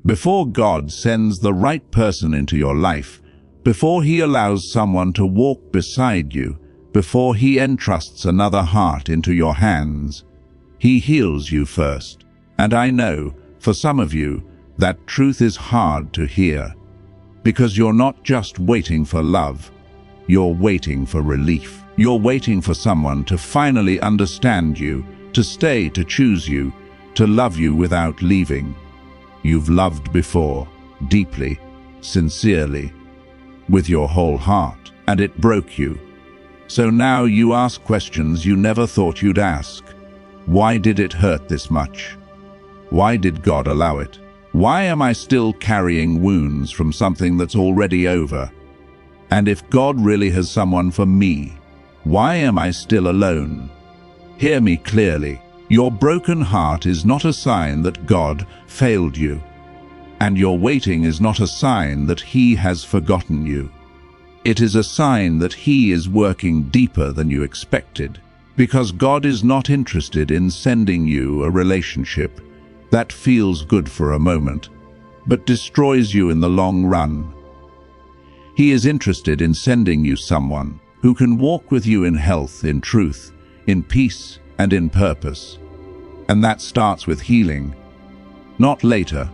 Before God sends the right person into your life, before He allows someone to walk beside you, before He entrusts another heart into your hands, He heals you first. And I know, for some of you, that truth is hard to hear, because you're not just waiting for love, you're waiting for relief. You're waiting for someone to finally understand you, to stay, to choose you, to love you without leaving. You've loved before, deeply, sincerely, with your whole heart, and it broke you. So now you ask questions you never thought you'd ask. Why did it hurt this much? Why did God allow it? Why am I still carrying wounds from something that's already over? And if God really has someone for me, why am I still alone? Hear me clearly. Your broken heart is not a sign that God failed you, and your waiting is not a sign that He has forgotten you. It is a sign that He is working deeper than you expected, because God is not interested in sending you a relationship that feels good for a moment, but destroys you in the long run. He is interested in sending you someone who can walk with you in health, in truth, in peace, and in purpose. And that starts with healing. Not later,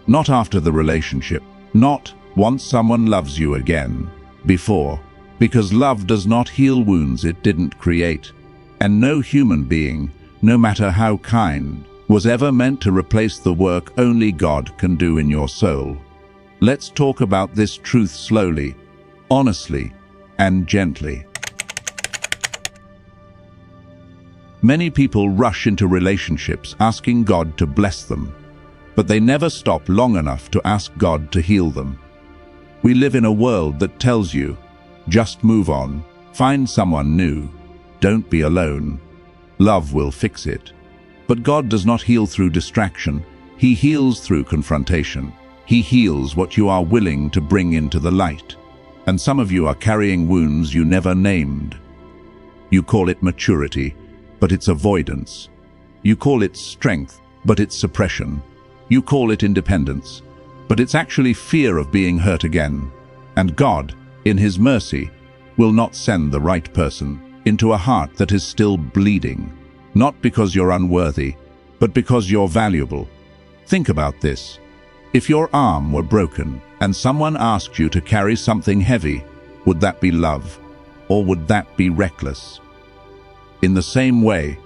not after the relationship, not once someone loves you again, before, because love does not heal wounds it didn't create. And no human being, no matter how kind, was ever meant to replace the work only God can do in your soul. Let's talk about this truth slowly, honestly, and gently. Many people rush into relationships asking God to bless them, but they never stop long enough to ask God to heal them. We live in a world that tells you, just move on, find someone new, don't be alone, love will fix it. But God does not heal through distraction, He heals through confrontation. He heals what you are willing to bring into the light. And some of you are carrying wounds you never named. You call it maturity, but it's avoidance. You call it strength, but it's suppression. You call it independence, but it's actually fear of being hurt again. And God, in His mercy, will not send the right person into a heart that is still bleeding, not because you're unworthy, but because you're valuable. Think about this. If your arm were broken and someone asked you to carry something heavy, would that be love, or would that be reckless? In the same way,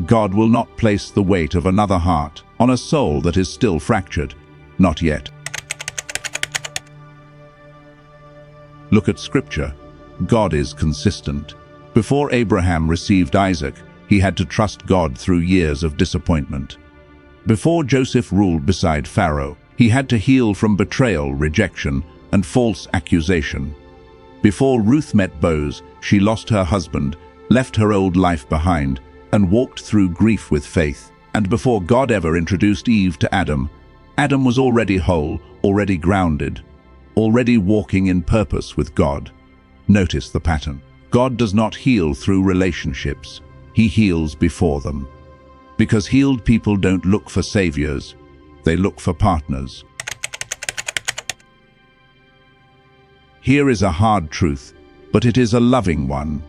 God will not place the weight of another heart on a soul that is still fractured. Not yet. Look at Scripture. God is consistent. Before Abraham received Isaac, he had to trust God through years of disappointment. Before Joseph ruled beside Pharaoh, he had to heal from betrayal, rejection, and false accusation. Before Ruth met Boaz, she lost her husband, left her old life behind, and walked through grief with faith. And before God ever introduced Eve to Adam, Adam was already whole, already grounded, already walking in purpose with God. Notice the pattern. God does not heal through relationships. He heals before them. Because healed people don't look for saviors, they look for partners. Here is a hard truth, but it is a loving one.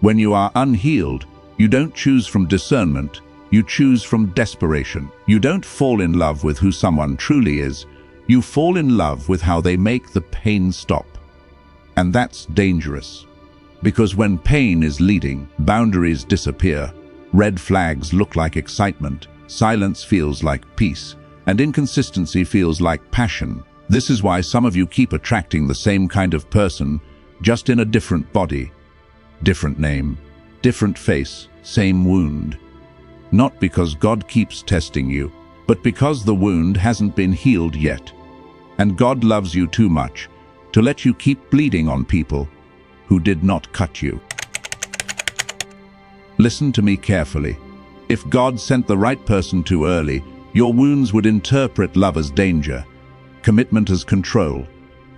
When you are unhealed, you don't choose from discernment, you choose from desperation. You don't fall in love with who someone truly is, you fall in love with how they make the pain stop. And that's dangerous. Because when pain is leading, boundaries disappear, red flags look like excitement, silence feels like peace, and inconsistency feels like passion. This is why some of you keep attracting the same kind of person, just in a different body, different name, different face, same wound. Not because God keeps testing you, but because the wound hasn't been healed yet. And God loves you too much to let you keep bleeding on people who did not cut you. Listen to me carefully. If God sent the right person too early, your wounds would interpret love as danger, commitment as control,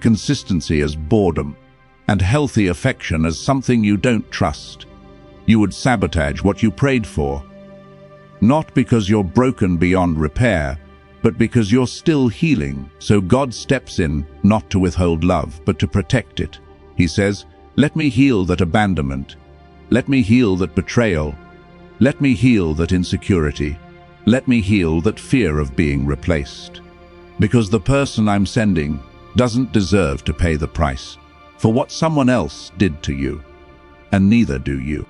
consistency as boredom, and healthy affection as something you don't trust. You would sabotage what you prayed for. Not because you're broken beyond repair, but because you're still healing. So God steps in, not to withhold love, but to protect it. He says, "Let me heal that abandonment. Let me heal that betrayal. Let me heal that insecurity. Let me heal that fear of being replaced. Because the person I'm sending doesn't deserve to pay the price for what someone else did to you, and neither do you."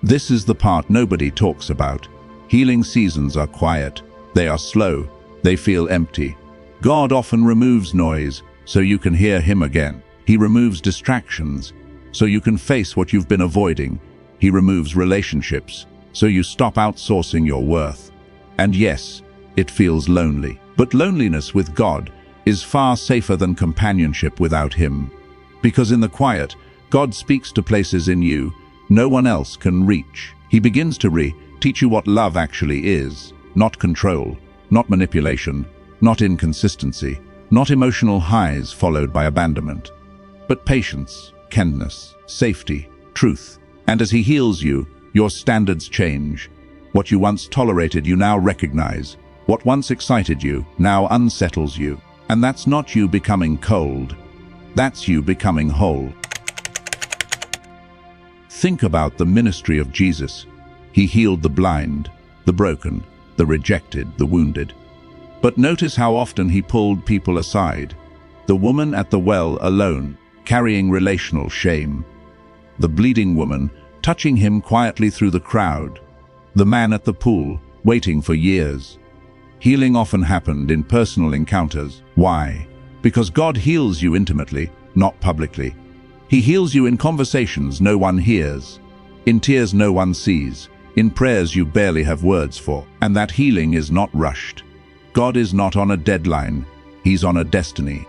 This is the part nobody talks about. Healing seasons are quiet. They are slow. They feel empty. God often removes noise so you can hear Him again. He removes distractions so you can face what you've been avoiding. He removes relationships so you stop outsourcing your worth. And yes, it feels lonely. But loneliness with God is far safer than companionship without Him. Because in the quiet, God speaks to places in you no one else can reach. He begins to teach you what love actually is. Not control, not manipulation, not inconsistency, not emotional highs followed by abandonment, but patience, kindness, safety, truth. And as He heals you, your standards change. What you once tolerated, you now recognize. What once excited you, now unsettles you. And that's not you becoming cold. That's you becoming whole. Think about the ministry of Jesus. He healed the blind, the broken, the rejected, the wounded. But notice how often He pulled people aside. The woman at the well alone, carrying relational shame. The bleeding woman, touching Him quietly through the crowd. The man at the pool, waiting for years. Healing often happened in personal encounters. Why? Because God heals you intimately, not publicly. He heals you in conversations no one hears, in tears no one sees, in prayers you barely have words for. And that healing is not rushed. God is not on a deadline. He's on a destiny.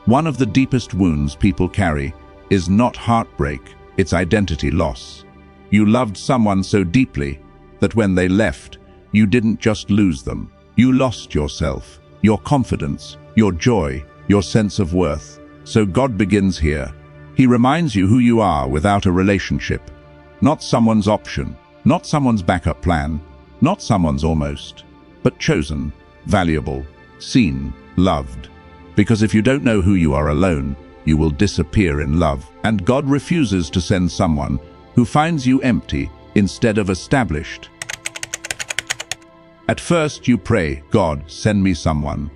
One of the deepest wounds people carry is not heartbreak, it's identity loss. You loved someone so deeply that when they left, you didn't just lose them. You lost yourself, your confidence, your joy, your sense of worth. So God begins here. He reminds you who you are without a relationship. Not someone's option, not someone's backup plan, not someone's almost, but chosen, valuable, seen, loved. Because if you don't know who you are alone, you will disappear in love. And God refuses to send someone who finds you empty instead of established. At first you pray, "God, send me someone."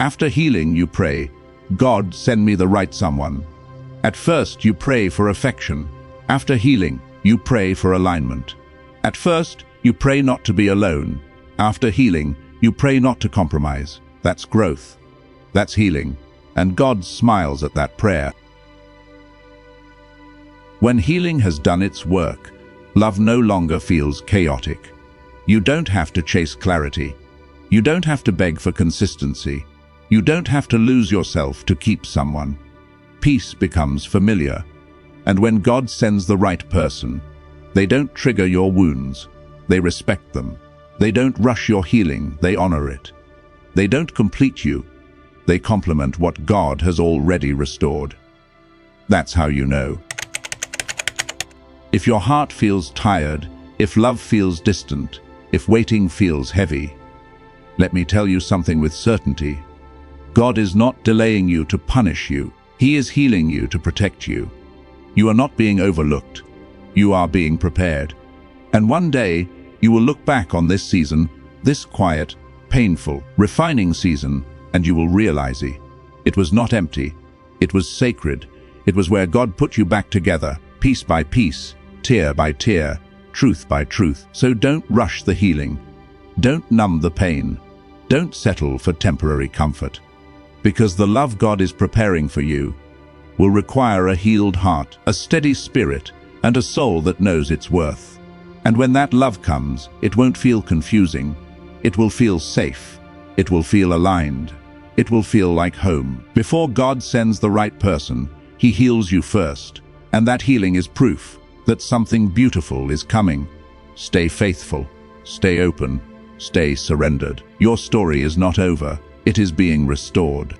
After healing you pray, "God, send me the right someone." At first you pray for affection. After healing, you pray for alignment. At first, you pray not to be alone. After healing, you pray not to compromise. That's growth. That's healing. And God smiles at that prayer. When healing has done its work, love no longer feels chaotic. You don't have to chase clarity. You don't have to beg for consistency. You don't have to lose yourself to keep someone. Peace becomes familiar. And when God sends the right person, they don't trigger your wounds. They respect them. They don't rush your healing. They honor it. They don't complete you. They complement what God has already restored. That's how you know. If your heart feels tired, if love feels distant, if waiting feels heavy, let me tell you something with certainty. God is not delaying you to punish you. He is healing you to protect you. You are not being overlooked. You are being prepared. And one day, you will look back on this season, this quiet, painful, refining season, and you will realize it was not empty. It was sacred. It was where God put you back together, piece by piece, tear by tear, truth by truth. So don't rush the healing. Don't numb the pain. Don't settle for temporary comfort. Because the love God is preparing for you will require a healed heart, a steady spirit, and a soul that knows its worth. And when that love comes, it won't feel confusing. It will feel safe. It will feel aligned. It will feel like home. Before God sends the right person, He heals you first. And that healing is proof that something beautiful is coming. Stay faithful. Stay open. Stay surrendered. Your story is not over. It is being restored.